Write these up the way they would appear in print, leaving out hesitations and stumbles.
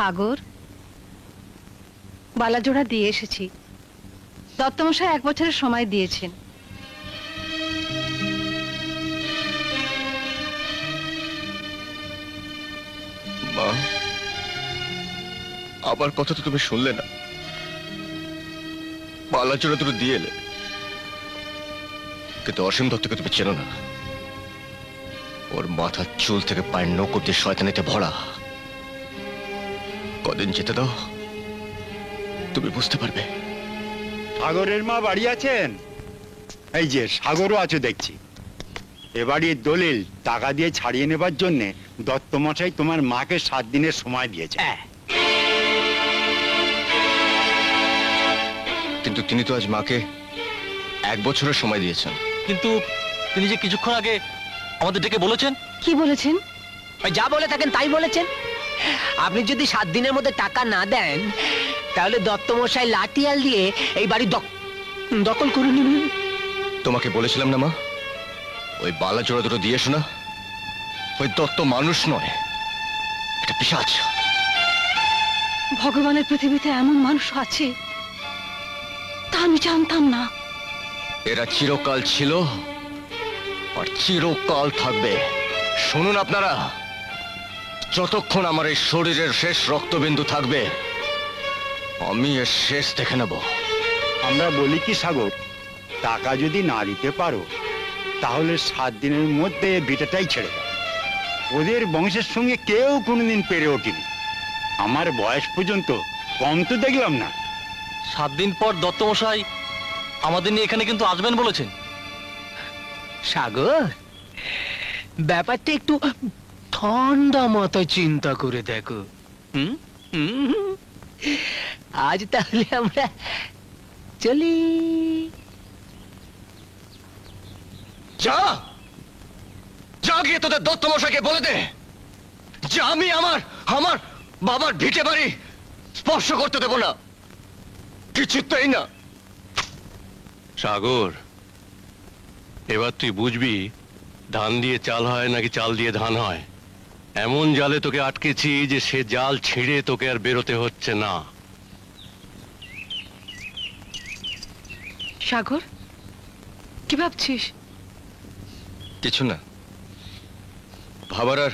সাগর, বালাজোড়া দিয়ে এসেছি। দত্তমশাই 1 বছরের সময় দিয়েছেন। মা, আমার কথা তো তুমি শুনলে না। বালাজোড়া দুটো দিয়ে এলে, কিন্তু অসীম দত্তকে তুমি চেনো না। ওর মাথার চুল থেকে পায়ের নখ অব্দি শয়তানিতে ভরা। কদিন যেতে দাও, তুমি বুঝতে পারবে। সাগরের মা বাড়ি আছেন? এই যে সাগরও আছে দেখছি। এ বাড়ির দলিল টাকা দিয়ে ছাড়িয়ে নেবার জন্য দত্তমশাই তোমার মাকে 7 দিনের সময় দিয়েছে। কিন্তু তিনি তো আজ মাকে 1 বছরের সময় দিয়েছেন। কিন্তু তিনি যে কিছুক্ষণ আগে আমাদের ডেকে বলেছেন। কি বলেছেন? যা বলে থাকেন তাই বলেছেন। আপনি যদি 7 দিনের মধ্যে টাকা না দেন, তাহলে দত্তমশাই লাঠিয়াল দিয়ে এই বাড়ি দখল করে নেবেন। তোমাকে বলেছিলাম না মা, ওই বালাজোড়া দুটো দিয়ে শোনা। ওই দত্ত মানুষ নয়, এটা পিশাচ। ভগবানের পৃথিবীতে এমন মানুষ আছে তা আমি জানতাম না। এরা চিরকাল ছিল আর চিরকাল থাকবে। শুনুন আপনারা, যতক্ষণ আমার এই শরীরের শেষ রক্তবিন্দু থাকবে, আমি এর শেষ দেখে নেব। আমরা বলি কি সাগর, টাকা যদি না দিতে পারো তাহলে 7 দিনের মধ্যে ভিটাটাই ছেড়ে দাও। ওদের বংশের সঙ্গে কেউ কোনোদিন পেরে ওঠেনি। আমার বয়স পর্যন্ত কম তো দেখলাম না। 7 দিন পর দত্তমশাই আমাদের নিয়ে এখানে কিন্তু আসবেন বলেছেন। সাগর, ব্যাপারটা একটু ঠান্ডা মাথায় চিন্তা করে দেখো। আজ তাহলে আমরা চলি। যা যা গিয়ে তোদের দত্তমশাইকে বলে দে যে আমি আমার বাবার ভিটে বাড়ি স্পর্শ করতে দেব না, কিছুতেই না। সাগর, এবার তুই বুঝবি ধান দিয়ে চাল হয় নাকি চাল দিয়ে ধান হয়। এমন জালে তোকে আটকেছি যে সে জাল ছিঁড়ে তোকে আর বেরোতে হচ্ছে না। সাগর, কি ভাবছিস? কিছু না, ভাবার আর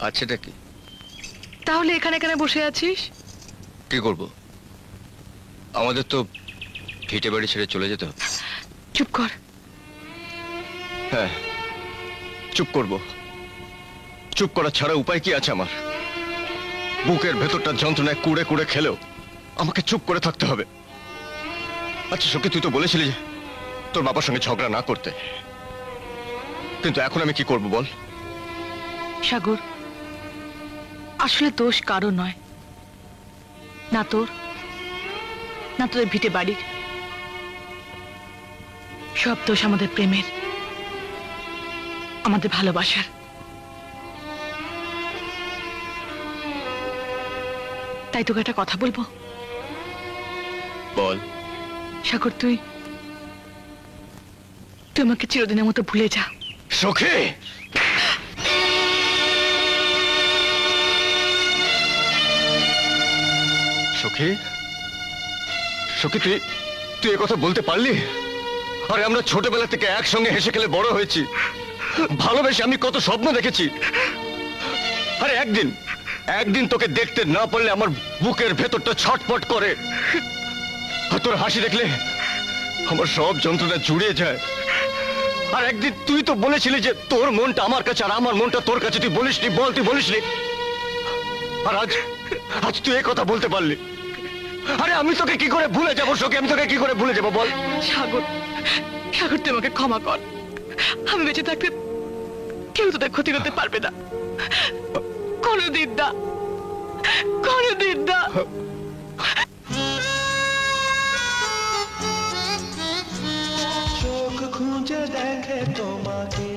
আছেটা কি? তাহলে এখানে কেন বসে আছিস? কি করব, আমাদের তো ভিটে বাড়ি ছেড়ে চলে যেতে হবে। চুপ কর। হ্যাঁ, চুপ করব। চুপ করা ছাড়া উপায় কি আছে আমার? বুকের ভেতরটা যন্ত্রণায় কুড়ে কুড়ে খেলেও আমাকে চুপ করে থাকতে হবে। আচ্ছা সখী, তুই তো বলেছিলি যে তোর বাবার সঙ্গে ঝগড়া না করতে, কিন্তু এখন আমি কি করব বল? সাগর, আসলে দোষ কারো নয়, না তোর না তোদের ভিটে বাড়ির। সব দোষ আমাদের প্রেমের, আমাদের ভালোবাসার। তাই তোকে একটা কথা বলবো। বল। সাগর, তুই আমাকে চিরদিনের মতো ভুলে যা। সখী, সখী, সখী, তুই এ কথা বলতে পারলি? আরে আমরা ছোটবেলা থেকে একসঙ্গে হেসে খেলে বড় হয়েছি, ভালোবেসে আমি কত স্বপ্ন দেখেছি। আরে একদিন তোকে দেখতে না পারলে আমার বুকের ভেতরটা ছটফট করে। আর তোর হাসি দেখলে আমার সব যন্ত্রণা জুড়িয়ে যায়। আর একদিন তুই তো বলেছিলি যে তোর মনটা আমার কাছে আর আমার মনটা তোর কাছে। তুই বলিসনি, বল, তুই বলিসনি। আর আজ তুই এই কথা বলতে পারলি। আরে আমি তোকে কি করে ভুলে যাবো সখী, আমি তোকে কি করে ভুলে যাবো বল? সাগর, সাগর, তুই আমাকে ক্ষমা কর। আমি বেঁচে থাকতে কেউ তোদের ক্ষতি করতে পারবে না, কোনোদিন না, কোনোদিন না। চোখ খুঁজে দেখে তোমাকে,